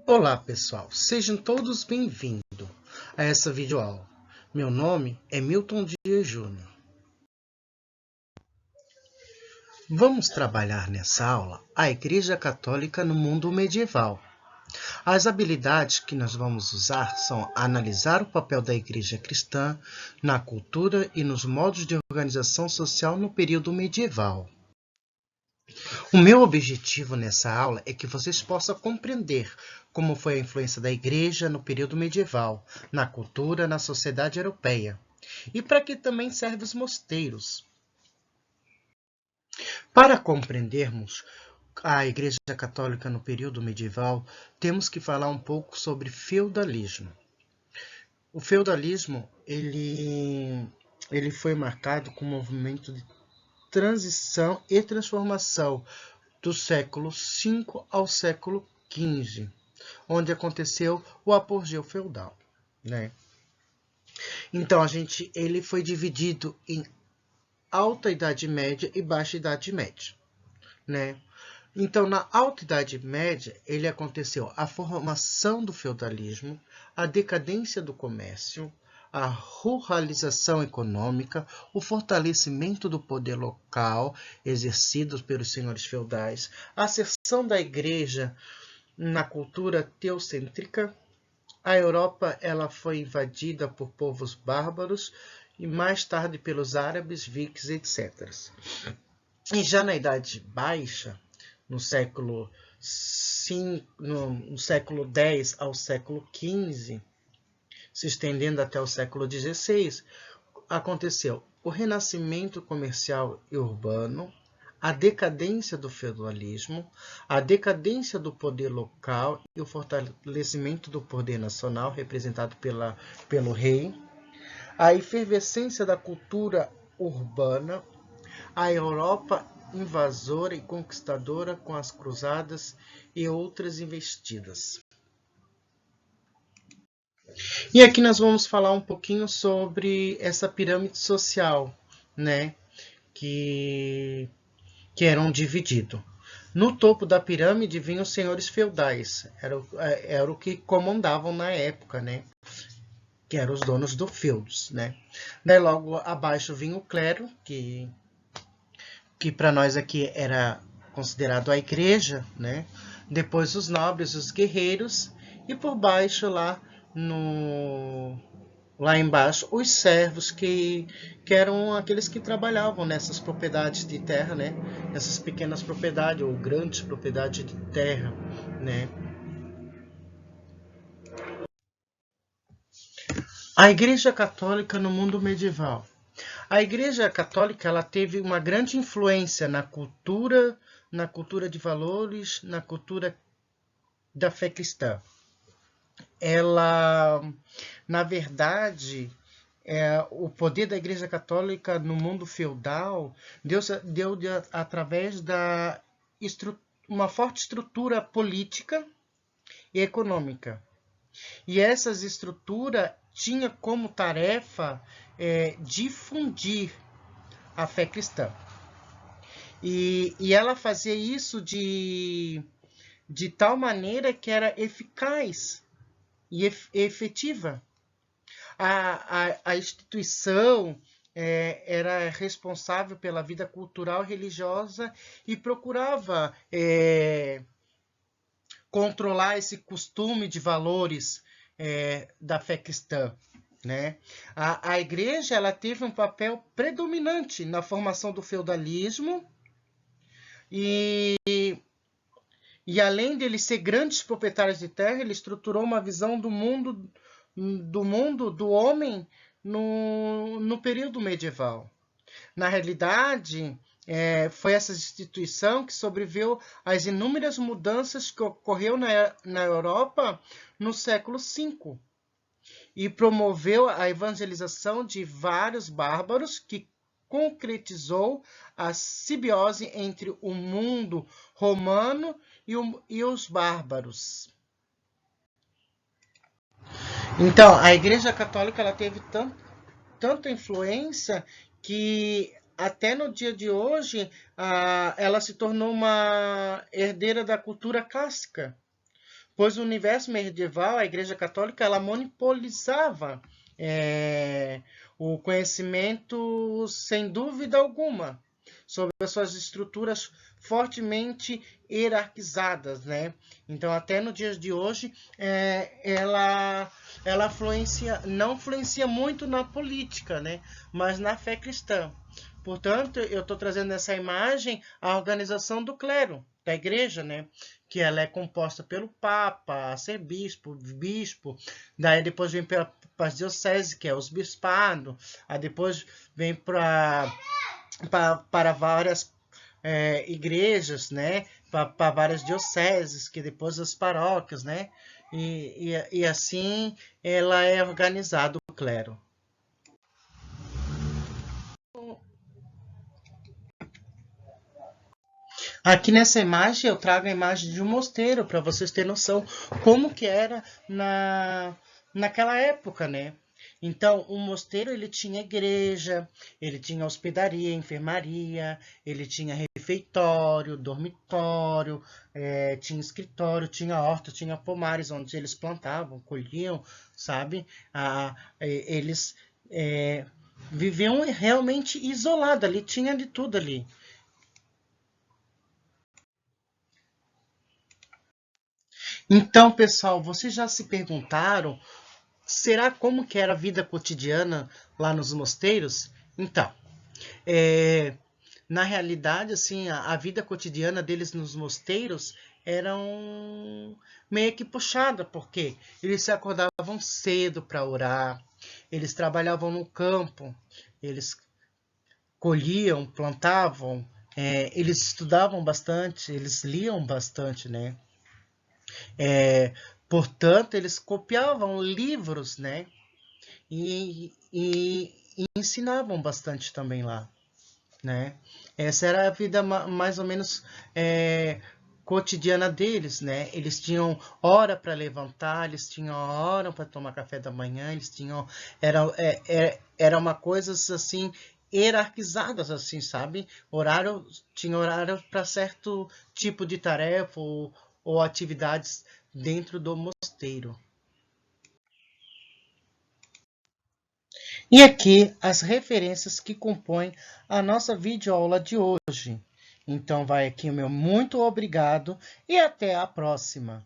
Olá pessoal, sejam todos bem-vindos a essa videoaula. Meu nome é Milton Dias Júnior. Vamos trabalhar nessa aula a Igreja Católica no mundo medieval. As habilidades que nós vamos usar são analisar o papel da Igreja cristã na cultura e nos modos de organização social no período medieval. O meu objetivo nessa aula é que vocês possam compreender como foi a influência da Igreja no período medieval, na cultura, na sociedade europeia, e para que também servem os mosteiros. Para compreendermos a Igreja Católica no período medieval, temos que falar um pouco sobre feudalismo. O feudalismo ele foi marcado com um movimento de transição e transformação do século V ao século XV, onde aconteceu o apogeu feudal, né? Então, ele foi dividido em Alta Idade Média e Baixa Idade Média, né? Então, na Alta Idade Média, ele aconteceu a formação do feudalismo, a decadência do comércio, a ruralização econômica, o fortalecimento do poder local exercido pelos senhores feudais, a ascensão da igreja na cultura teocêntrica. A Europa ela foi invadida por povos bárbaros e mais tarde pelos árabes, vikings, etc. E já na Idade Baixa, no século X ao século XV, se estendendo até o século XVI, aconteceu o renascimento comercial e urbano, a decadência do feudalismo, a decadência do poder local e o fortalecimento do poder nacional, representado pelo rei, a efervescência da cultura urbana, a Europa invasora e conquistadora com as cruzadas e outras investidas. E aqui nós vamos falar um pouquinho sobre essa pirâmide social, né, que eram divididos. No topo da pirâmide vinham os senhores feudais, era o que comandavam na época, né, que eram os donos do feudos, né. Daí logo abaixo vinha o clero, que para nós aqui era considerado a igreja, né. Depois os nobres, os guerreiros, e por baixo lá embaixo, os servos, que eram aqueles que trabalhavam nessas propriedades de terra, né? Nessas pequenas propriedades ou grandes propriedades de terra, né? A Igreja Católica no mundo medieval. A Igreja Católica ela teve uma grande influência na cultura de valores, na cultura da fé cristã. Ela, na verdade, o poder da Igreja Católica no mundo feudal deu através da uma forte estrutura política e econômica. E essas estruturas tinham como tarefa difundir a fé cristã. E ela fazia isso de tal maneira que era eficaz e efetiva. A instituição era responsável pela vida cultural e religiosa e procurava controlar esse costume de valores da fé cristã, né? A igreja ela teve um papel predominante na formação do feudalismo e além de eles ser grandes proprietários de terra, ele estruturou uma visão do mundo do homem no período medieval. Na realidade, foi essa instituição que sobreviveu às inúmeras mudanças que ocorreu na Europa no século V e promoveu a evangelização de vários bárbaros, que concretizou a simbiose entre o mundo romano e os bárbaros. Então, a Igreja Católica ela teve tanta influência que até no dia de hoje ela se tornou uma herdeira da cultura clássica, pois no universo medieval a Igreja Católica ela monopolizava o conhecimento sem dúvida alguma sobre as suas estruturas fortemente hierarquizadas, né? Então, até no dia de hoje, ela não influencia muito na política, né? Mas na fé cristã. Portanto, eu estou trazendo essa imagem a organização do clero, da igreja, né? Que ela é composta pelo Papa, arcebispo, bispo, daí depois vem para as dioceses, que é os bispados, aí depois vem para várias igrejas, né? Para várias dioceses, que depois as paróquias, né? E assim ela é organizada, o clero. Aqui nessa imagem eu trago a imagem de um mosteiro para vocês terem noção como que era naquela época, né? Então, o mosteiro ele tinha igreja, ele tinha hospedaria, enfermaria, ele tinha refeitório, dormitório, tinha escritório, tinha horta, tinha pomares onde eles plantavam, colhiam, sabe? Eles viviam realmente isolados ali, tinha de tudo ali. Então, pessoal, vocês já se perguntaram, será como que era a vida cotidiana lá nos mosteiros? Então, na realidade, assim, a vida cotidiana deles nos mosteiros era meio que puxada, porque eles se acordavam cedo para orar, eles trabalhavam no campo, eles colhiam, plantavam, eles estudavam bastante, eles liam bastante, né? Portanto, eles copiavam livros, né? E ensinavam bastante também lá, né? Essa era a vida mais ou menos cotidiana deles, né? Eles tinham hora para levantar, eles tinham hora para tomar café da manhã, eles tinham era uma coisa assim hierarquizadas assim, sabe? Tinha horário para certo tipo de tarefa ou atividades dentro do mosteiro. E aqui as referências que compõem a nossa videoaula de hoje. Então vai aqui o meu muito obrigado e até a próxima.